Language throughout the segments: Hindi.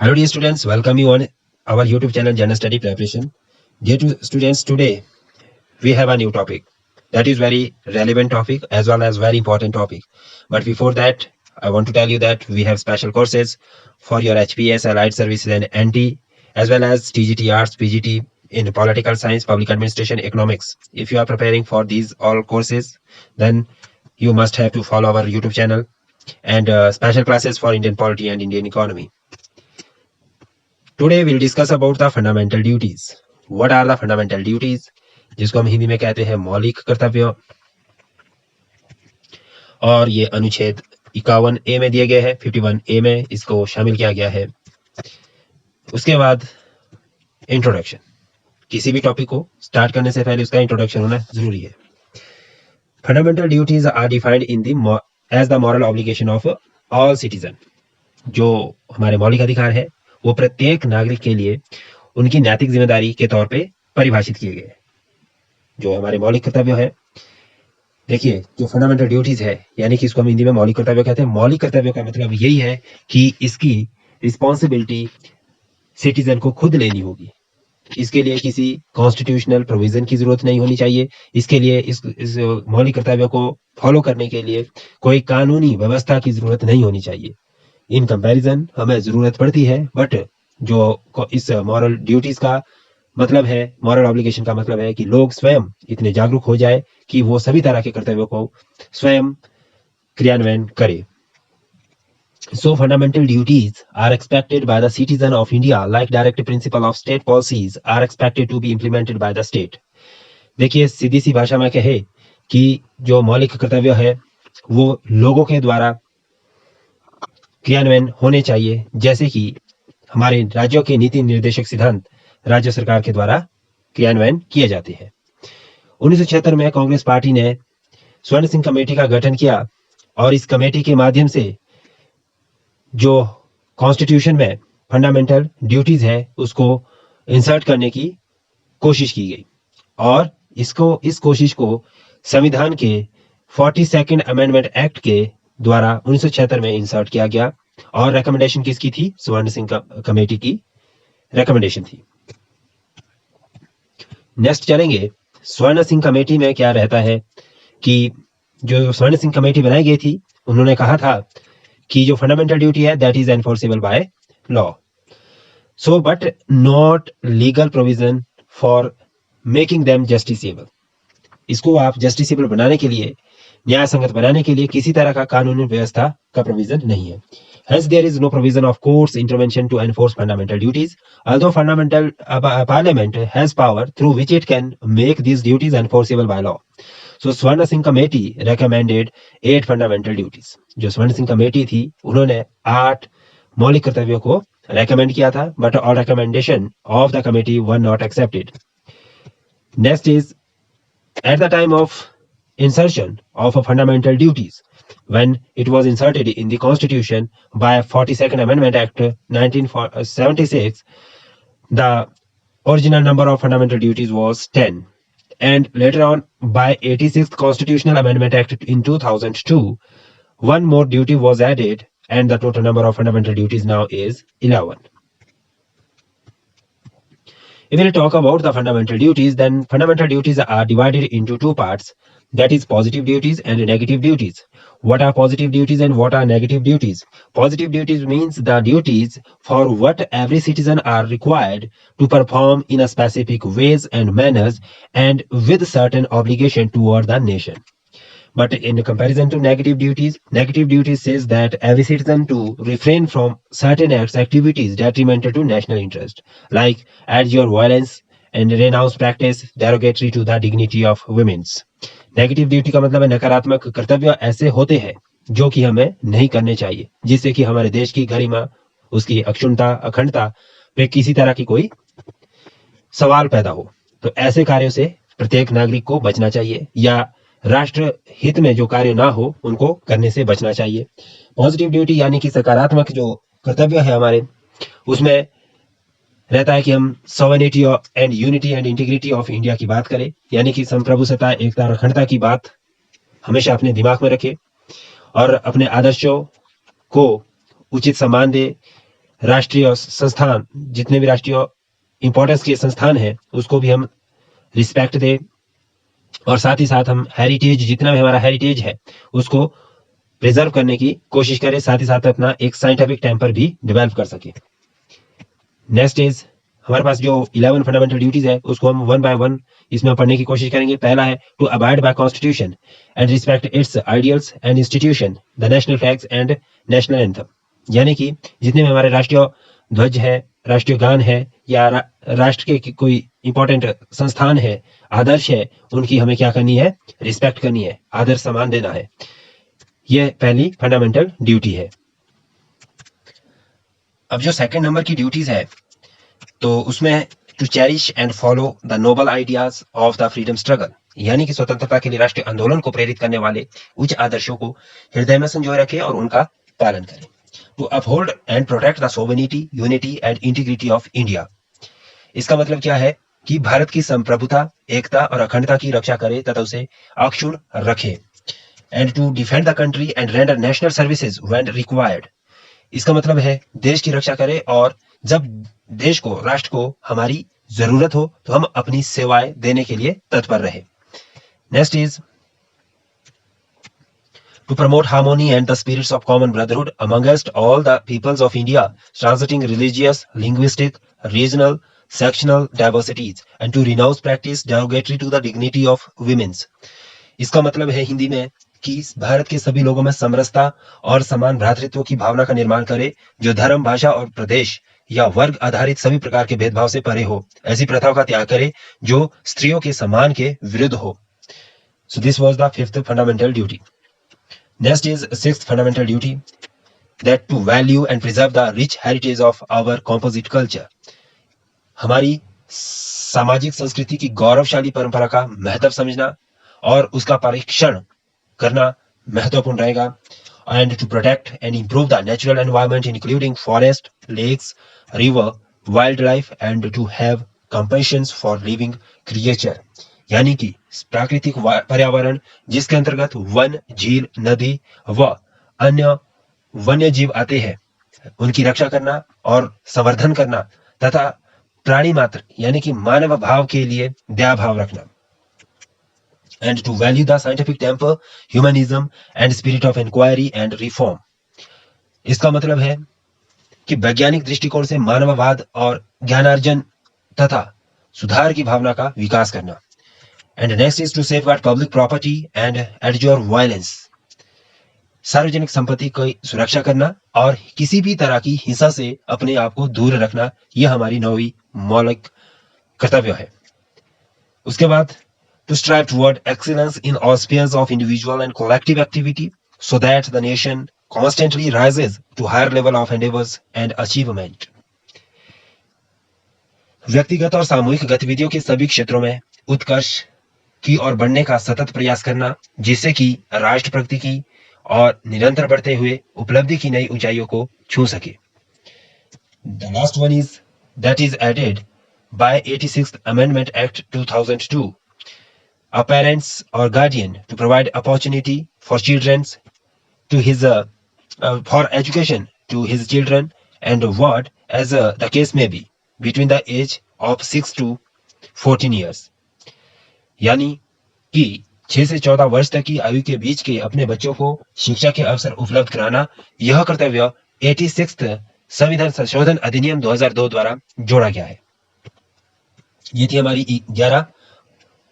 Hello, dear students. Welcome you on our YouTube channel, General Study Preparation. Students, today we have a new topic that is very relevant topic as well as very important topic. But before that, I want to tell you that we have special courses for your HPS, Allied Services, and NT, as well as TGT Arts, PGT in Political Science, Public Administration, Economics. If you are preparing for these all courses, then you must have to follow our YouTube channel and special classes for Indian polity and Indian economy. Today we'll discuss about the fundamental duties. What are the fundamental duties? जिसको हम हिंदी में कहते हैं मौलिक कर्तव्य, और ये अनुच्छेद 51A में दिए गए हैं, 51A में इसको शामिल किया गया है। उसके बाद इंट्रोडक्शन। किसी भी टॉपिक को स्टार्ट करने से पहले उसका इंट्रोडक्शन होना जरूरी है। Fundamental duties are defined in the as the moral obligation of all citizen. जो हमारे मौलिक अधिकार है वो प्रत्येक नागरिक के लिए उनकी नैतिक जिम्मेदारी के तौर पे परिभाषित किए गए। जो हमारे मौलिक कर्तव्य है, देखिए जो फंडामेंटल ड्यूटीज है, यानी कि इसको हम हिंदी में मौलिक कर्तव्य कहते हैं। मौलिक कर्तव्य का मतलब यही है कि इसकी रिस्पॉन्सिबिलिटी सिटीजन को खुद लेनी होगी। इसके लिए किसी कॉन्स्टिट्यूशनल प्रोविजन की जरूरत नहीं होनी चाहिए। इसके लिए इस मौलिक कर्तव्य को फॉलो करने के लिए कोई कानूनी व्यवस्था की जरूरत नहीं होनी चाहिए। इन कंपैरिजन हमें जरूरत पड़ती है, बट जो इस मॉरल ड्यूटीज का मतलब है, मॉरल ऑब्लिगेशन का मतलब है कि लोग स्वयं इतने जागरूक हो जाए कि वो सभी तरह के कर्तव्यों को स्वयं क्रियान्वयन करे। So fundamental duties are expected by the citizen of India, like direct principle of state policies are expected to be implemented by the state. देखिए सीधी सी भाषा में कहे कि जो मौलिक कर्तव्य है वो लोगों के द्वारा क्रियान्वयन होने चाहिए, जैसे कि हमारे राज्यों के नीति निर्देशक सिद्धांत राज्य सरकार के द्वारा क्रियान्वयन किए जाते हैं। 1976 में कांग्रेस पार्टी ने स्वर्ण सिंह कमेटी का गठन किया और इस कमेटी के माध्यम से जो कॉन्स्टिट्यूशन में फंडामेंटल ड्यूटीज है उसको इंसर्ट करने की कोशिश की गई, और इस कोशिश को संविधान के 42nd अमेंडमेंट एक्ट के द्वारा 1976 में इंसर्ट किया गया। और रिकमेंडेशन किसकी थी? स्वर्ण सिंह कमेटी की रिकमेंडेशन थी। नेक्स्ट चलेंगे, स्वर्ण सिंह कमेटी में क्या रहता है कि जो स्वर्ण सिंह कमेटी बनाई गई थी, उन्होंने कहा था कि जो फंडामेंटल ड्यूटी है that is enforceable by law, so but not legal provision for making them justiciable. इसको आप जस्टिसेबल बनाने के लिए, न्याय संगत बनाने के लिए किसी तरह का कानूनी व्यवस्था का प्रोविजन नहीं है। Hence, there is no provision of courts intervention to enforce fundamental duties. Although fundamental parliament has power through which it can make these duties enforceable by law. So, स्वर्ण Singh committee recommended 8 fundamental duties. जो स्वर्ण सिंह कमेटी थी उन्होंने 8 मौलिक कर्तव्यों को recommend किया था, but all recommendation of the committee were not accepted. Next is, at the time of insertion of fundamental duties, when it was inserted in the Constitution by 42nd Amendment Act 1976, the original number of fundamental duties was 10. And later on, by 86th Constitutional Amendment Act in 2002, one more duty was added, and the total number of fundamental duties now is 11. If we talk about the fundamental duties, then fundamental duties are divided into two parts, that is positive duties and negative duties. What are positive duties and what are negative duties? Positive duties means the duties for what every citizen are required to perform in a specific ways and manners and with certain obligation toward the nation. But in comparison to negative duties says that every citizen to refrain from certain acts, activities detrimental to national interest, like add your violence and renounce practice derogatory to the dignity of women's. Negative duty का मतलब है नकारात्मक कर्तव्य ऐसे होते हैं जो कि हमें नहीं करने चाहिए, जिससे कि हमारे देश की गरिमा, उसकी अक्षुण्णता, अखंडता पे किसी तरह की कोई सवाल पैदा हो। तो ऐसे कार्यों से प्रत्येक नागरिक को बचना चाहिए, या राष्ट्र हित में जो कार्य ना हो उनको करने से बचना चाहिए। पॉजिटिव ड्यूटी यानी कि सकारात्मक जो कर्तव्य है हमारे, उसमें रहता है कि हम sovereignty and unity and integrity of India की बात करें, यानी कि संप्रभुसत्ता, एकता और अखंडता की बात हमेशा अपने दिमाग में रखें और अपने आदर्शों को उचित सम्मान दे, राष्ट्रीय संस्थान, जितने भी राष्ट्रीय इंपॉर्टेंस के संस्थान है उसको भी हम रिस्पेक्ट दे, और साथ ही साथ हम हेरिटेज, जितना भी हमारा हेरिटेज है उसको प्रिजर्व करने की कोशिश करें, साथ ही साथ अपना एक साइंटिफिक टेम्पर भी डेवलप कर सके। नेक्स्ट इज हमारे पास जो 11 फंडामेंटल ड्यूटीज है उसको हम वन बाय वन इसमें पढ़ने की कोशिश करेंगे। पहला है to abide by constitution and respect its ideals and institution, the national flags and national anthem, यानी कि जितने भी हमारे राष्ट्रीय ध्वज है, राष्ट्रीय गान है, या राष्ट्र के कोई इंपॉर्टेंट संस्थान है, आदर्श है, उनकी हमें क्या करनी है, रिस्पेक्ट करनी है, आदर सम्मान देना है। यह पहली फंडामेंटल ड्यूटी है। अब जो सेकंड नंबर की ड्यूटीज है तो उसमें to cherish and follow the noble ideas of the freedom struggle, यानी कि स्वतंत्रता के लिए राष्ट्रीय आंदोलन को प्रेरित करने वाले उच्च आदर्शों को हृदय में संजोए रखें और उनका पालन करें। To uphold and protect the sovereignty, unity and integrity of India, इसका मतलब क्या है कि भारत की संप्रभुता, एकता और अखंडता की रक्षा करे तथा उसे अक्षुण्ण रखे। And to defend the country and render national services when required, इसका मतलब है देश की रक्षा करे और जब देश को, राष्ट्र को हमारी जरूरत हो तो हम अपनी सेवाएं देने के लिए तत्पर रहे। Next is to promote harmony and the spirits of common brotherhood amongst all the peoples of India, transcending religious, linguistic, regional, sectional diversities and to renounce practice derogatory to the dignity of womens, इसका मतलब है हिंदी में कि भारत के सभी लोगों में समरसता और समान भ्रातृत्व की भावना का निर्माण करे, जो धर्म, भाषा और प्रदेश या वर्ग आधारित सभी प्रकार के भेदभाव से परे हो, ऐसी प्रथाओं का त्याग करे जो स्त्रियों के सम्मान के विरुद्ध हो। So this was the fifth fundamental duty. Next is sixth fundamental duty, that to value and preserve the rich heritage of our composite culture, हमारी सामाजिक संस्कृति की गौरवशाली परंपरा का महत्व समझना और उसका परीक्षण करना महत्वपूर्ण रहेगा। And to protect and improve the natural environment including forest, lakes, river, wild life and to have compassion for living creature, यानी कि प्राकृतिक पर्यावरण जिसके अंतर्गत वन, झील, नदी व अन्य वन्य जीव आते हैं, उनकी रक्षा करना और संवर्धन करना तथा प्राणी मात्र यानी कि मानव भाव के लिए दया भाव रखना। And to value the scientific temper, humanism and spirit of inquiry and reform, इसका मतलब है कि वैज्ञानिक दृष्टिकोण से मानववाद और ज्ञानार्जन तथा सुधार की भावना का विकास करना। And next is to safeguard public property and adjure violence, सार्वजनिक संपत्ति की सुरक्षा करना और किसी भी तरह की हिंसा से अपने आप को दूर रखना, यह हमारी 9वीं मौलिक कर्तव्य है। उसके बाद to strive toward excellence in all spheres of individual and collective activity so that the nation constantly rises to higher level of endeavors and achievement, व्यक्तिगत और सामूहिक गतिविधियों के सभी क्षेत्रों में उत्कर्ष की ओर बढ़ने का सतत प्रयास करना, जिससे कि राष्ट्र प्रगति की और निरंतर बढ़ते हुए उपलब्धि की नई ऊंचाइयों को छू सके। The last one is that is added by 86th Amendment Act 2002, a parents or guardian to provide opportunity for children to his for education to his children and what as the case may be between the age of 6 to 14 years, यानी कि 6 से 14 वर्ष तक की आयु के बीच के अपने बच्चों को शिक्षा के अवसर उपलब्ध कराना, यह कर्तव्य 86th संविधान संशोधन अधिनियम 2002 द्वारा जोड़ा गया है। ये थी हमारी 11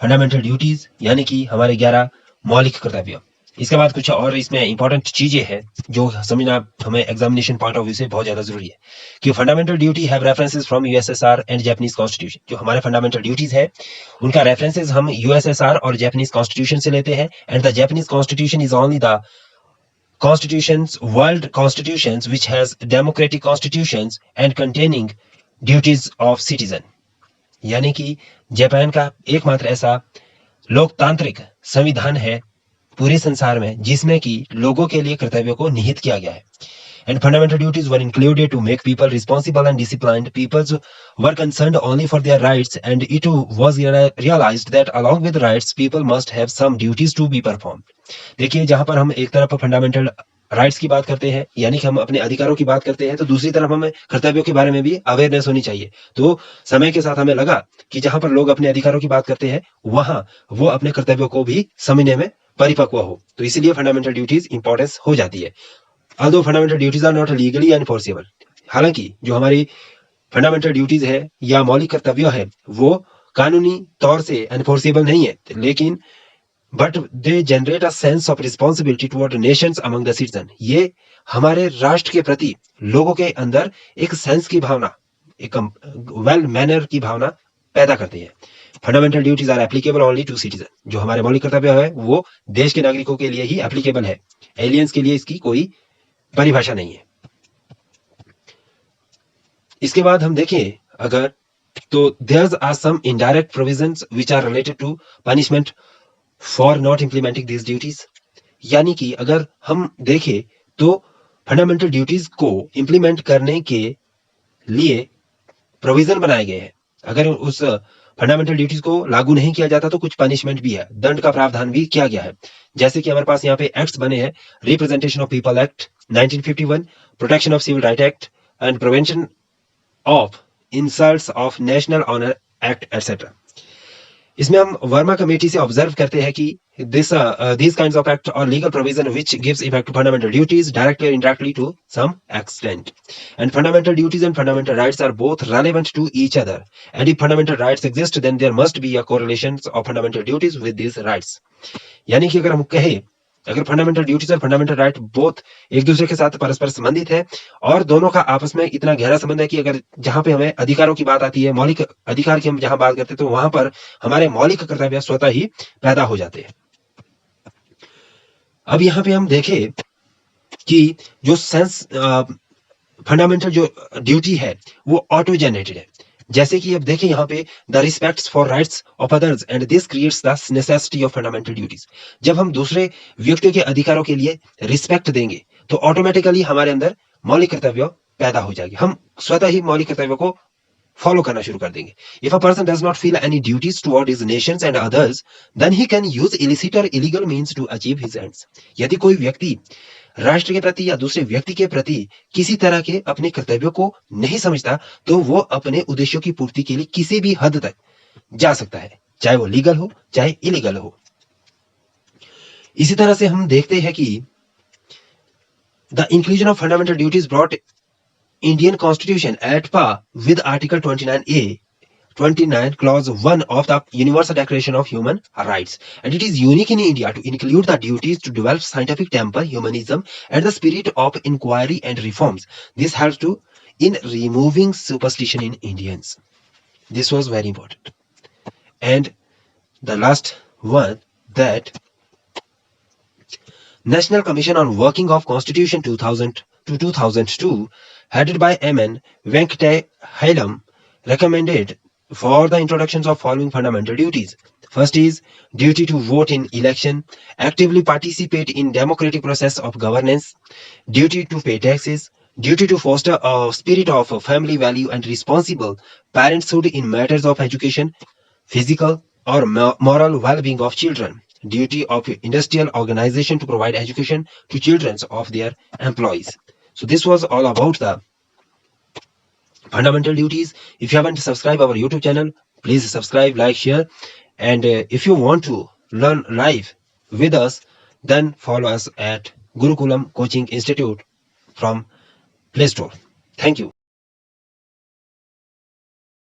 फंडामेंटल ड्यूटीज, यानी कि हमारे 11 मौलिक कर्तव्य। इसके बाद कुछ और इसमें इंपॉर्टेंट चीजें हैं जो समझना हमें एग्जामिनेशन पॉइंट ऑफ व्यू से बहुत ज्यादा जरूरी है कि fundamental duty have references from USSR and Japanese constitution. जो हमारे फंडामेंटल ड्यूटीज है उनका रेफरेंसेस हम यूएसएसआर और जापानीज कॉन्स्टिट्यूशन से लेते हैं। And the Japanese constitution is only the constitutions, world constitutions which has democratic constitutions and containing duties of citizen, यानी कि जापान का एकमात्र ऐसा लोकतांत्रिक संविधान है पूरे संसार में जिसमें कि लोगों के लिए कर्तव्यों को निहित किया गया है। And fundamental duties were included to make people responsible and disciplined. People were concerned only for their rights, and it was realized that along with rights, people must have some duties to be performed. देखिए, जहां पर हम एक तरफ फंडामेंटल राइट्स की बात करते हैं, यानी कि हम अपने अधिकारों की बात करते हैं, तो दूसरी तरफ हमें कर्तव्यों के बारे में भी अवेयरनेस होनी चाहिए। तो समय के साथ हमें लगा कि जहां पर लोग अपने अधिकारों की बात करते हैं, वहां वो अपने कर्तव्यों को भी समझने में परिपक्व हो, तो इसीलिए फंडामेंटल ड्यूटीज इंपॉर्टेंस हो जाती है। although fundamental duties are not legally enforceable, हालांकि जो हमारी फंडामेंटल ड्यूटीज है या मौलिक कर्तव्य है वो कानूनी तौर से एनफोर्सेबल नहीं है, लेकिन but they generate a sense of responsibility toward Nations among the citizen. ये हमारे राष्ट्र के प्रति लोगों के अंदर एक सेंस की भावना, एक वेल मैनर की भावना पैदा करती है। Fundamental duties are applicable only to citizen. जो हमारे मौलिक कर्तव्य है वो देश के नागरिकों के लिए ही एप्लीकेबल है, एलियंस के लिए इसकी कोई परिभाषा नहीं है। इसके बाद हम देखें अगर, तो there are some indirect provisions which are related to punishment for not implementing this duties. यानी कि अगर हम देखें तो फंडामेंटल ड्यूटीज को इंप्लीमेंट करने के लिए प्रोविजन बनाए गए हैं। अगर उस फंडामेंटल ड्यूटीज को लागू नहीं किया जाता तो कुछ पनिशमेंट भी है, दंड का प्रावधान भी किया गया है। जैसे कि हमारे पास यहाँ पे एक्ट्स बने हैं, representation of people act 1951, protection of civil right act and prevention of insults of national honour act etcetera. इसमें हम वर्मा कमेटी से ऑब्जर्व करते हैं कि these kinds of act or legal provision which gives effect to fundamental duties directly or indirectly to some extent, and fundamental duties and fundamental rights are both relevant to each other, and if fundamental rights exist then there must be a correlation of fundamental duties with these rights। यानी कि अगर हम कहें, अगर फंडामेंटल ड्यूटीज और फंडामेंटल राइट बोथ एक दूसरे के साथ परस्पर संबंधित है और दोनों का आपस में इतना गहरा संबंध है कि अगर जहां पे हमें अधिकारों की बात आती है, मौलिक अधिकार की हम जहां बात करते हैं, तो वहां पर हमारे मौलिक कर्तव्य स्वतः ही पैदा हो जाते हैं। अब यहाँ पे हम देखें कि जो सेंस फंडामेंटल जो ड्यूटी है वो ऑटो जनरेटेड है। जैसे कि अब देखें यहाँ पे the respect for rights of others and this creates the necessity of fundamental duties. जब हम दूसरे व्यक्तियों के अधिकारों के लिए रिस्पेक्ट देंगे तो ऑटोमेटिकली हमारे अंदर मौलिक कर्तव्य पैदा हो जाएगी, हम स्वतः ही मौलिक कर्तव्यों को फॉलो करना शुरू कर देंगे। If a person does not feel any duties toward his nations and others then he can use illicit और illegal means to achieve his ends. यदि कोई व्यक्ति राष्ट्र के प्रति या दूसरे व्यक्ति के प्रति किसी तरह के अपने कर्तव्यों को नहीं समझता तो वो अपने उद्देश्यों की पूर्ति के लिए किसी भी हद तक जा सकता है, चाहे वो लीगल हो चाहे इलीगल हो। इसी तरह से हम देखते हैं कि the inclusion of fundamental duties brought Indian Constitution at par with Article 29 Clause 1 of the Universal Declaration of Human Rights, and it is unique in India to include the duties to develop scientific temper, humanism, and the spirit of inquiry and reforms. This helps to in removing superstition in Indians. This was very important. And the last one, that National Commission on Working of Constitution 2000 to 2002, headed by M.N. Venkataialam, recommended for the introductions of following fundamental duties. First is duty to vote in election, actively participate in democratic process of governance, duty to pay taxes, duty to foster a spirit of family value and responsible parenthood in matters of education, physical or moral well-being of children, duty of industrial organization to provide education to children of their employees. So this was all about the fundamental duties. If you haven't subscribed our YouTube channel, please subscribe, like, share, and if you want to learn live with us, then follow us at Gurukulam Coaching Institute from Play Store. Thank you.